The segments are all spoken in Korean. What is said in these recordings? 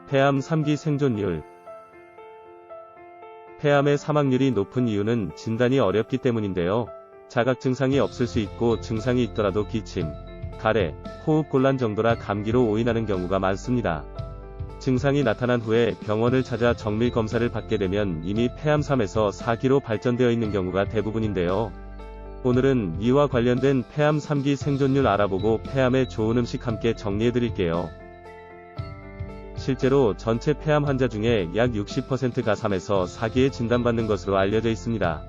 폐암 3기 생존율. 폐암의 사망률이 높은 이유는 진단이 어렵기 때문인데요. 자각 증상이 없을 수 있고 증상이 있더라도 기침, 가래, 호흡곤란 정도라 감기로 오인하는 경우가 많습니다. 증상이 나타난 후에 병원을 찾아 정밀 검사를 받게 되면 이미 폐암 3에서 4기로 발전되어 있는 경우가 대부분인데요. 오늘은 이와 관련된 폐암 3기 생존율 알아보고 폐암에 좋은 음식 함께 정리해드릴게요. 실제로 전체 폐암 환자 중에 약 60%가 3에서 4기에 진단받는 것으로 알려져 있습니다.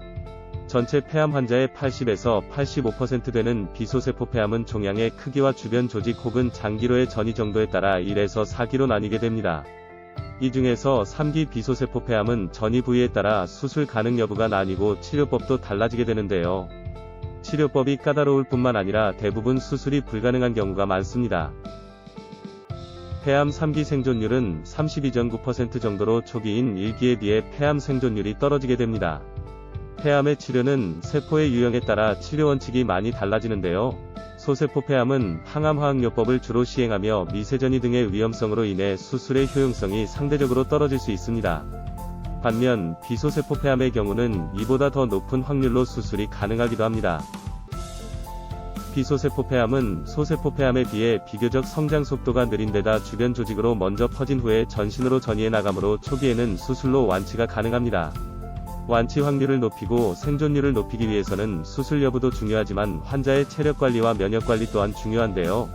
전체 폐암 환자의 80에서 85% 되는 비소세포 폐암은 종양의 크기와 주변 조직 혹은 장기로의 전이 정도에 따라 1에서 4기로 나뉘게 됩니다. 이 중에서 3기 비소세포 폐암은 전이 부위에 따라 수술 가능 여부가 나뉘고 치료법도 달라지게 되는데요. 치료법이 까다로울 뿐만 아니라 대부분 수술이 불가능한 경우가 많습니다. 폐암 3기 생존율은 32.9% 정도로 초기인 1기에 비해 폐암 생존율이 떨어지게 됩니다. 폐암의 치료는 세포의 유형에 따라 치료 원칙이 많이 달라지는데요. 소세포 폐암은 항암화학요법을 주로 시행하며 미세전이 등의 위험성으로 인해 수술의 효용성이 상대적으로 떨어질 수 있습니다. 반면 비소세포 폐암의 경우는 이보다 더 높은 확률로 수술이 가능하기도 합니다. 비소세포 폐암은 소세포 폐암에 비해 비교적 성장 속도가 느린 데다 주변 조직으로 먼저 퍼진 후에 전신으로 전이해 나가므로 초기에는 수술로 완치가 가능합니다. 완치 확률을 높이고 생존율을 높이기 위해서는 수술 여부도 중요하지만 환자의 체력 관리와 면역 관리 또한 중요한데요.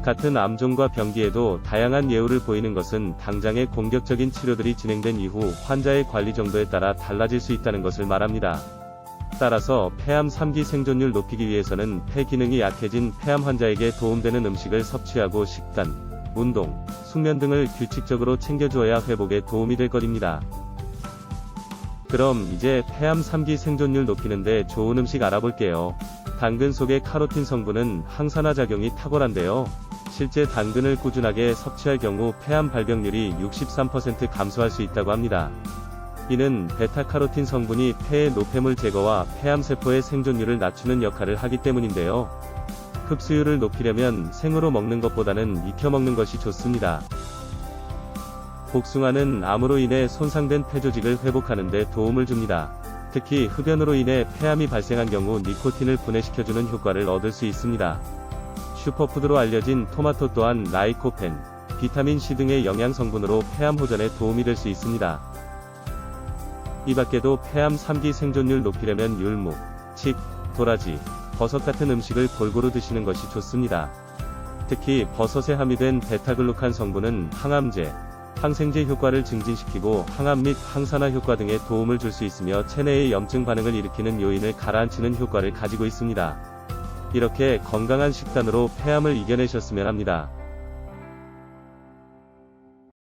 같은 암종과 병기에도 다양한 예후를 보이는 것은 당장의 공격적인 치료들이 진행된 이후 환자의 관리 정도에 따라 달라질 수 있다는 것을 말합니다. 따라서 폐암 3기 생존율 높이기 위해서는 폐 기능이 약해진 폐암 환자에게 도움되는 음식을 섭취하고 식단, 운동, 숙면 등을 규칙적으로 챙겨주어야 회복에 도움이 될 것입니다. 그럼 이제 폐암 3기 생존율 높이는데 좋은 음식 알아볼게요. 당근 속의 카로틴 성분은 항산화 작용이 탁월한데요. 실제 당근을 꾸준하게 섭취할 경우 폐암 발병률이 63% 감소할 수 있다고 합니다. 이는 베타카로틴 성분이 폐의 노폐물 제거와 폐암 세포의 생존율을 낮추는 역할을 하기 때문인데요. 흡수율을 높이려면 생으로 먹는 것보다는 익혀 먹는 것이 좋습니다. 복숭아는 암으로 인해 손상된 폐조직을 회복하는 데 도움을 줍니다. 특히 흡연으로 인해 폐암이 발생한 경우 니코틴을 분해시켜주는 효과를 얻을 수 있습니다. 슈퍼푸드로 알려진 토마토 또한 라이코펜, 비타민C 등의 영양 성분으로 폐암 호전에 도움이 될 수 있습니다. 이 밖에도 폐암 3기 생존율 높이려면 율무, 칡, 도라지, 버섯 같은 음식을 골고루 드시는 것이 좋습니다. 특히 버섯에 함유된 베타글루칸 성분은 항암제, 항생제 효과를 증진시키고 항암 및 항산화 효과 등에 도움을 줄 수 있으며 체내의 염증 반응을 일으키는 요인을 가라앉히는 효과를 가지고 있습니다. 이렇게 건강한 식단으로 폐암을 이겨내셨으면 합니다.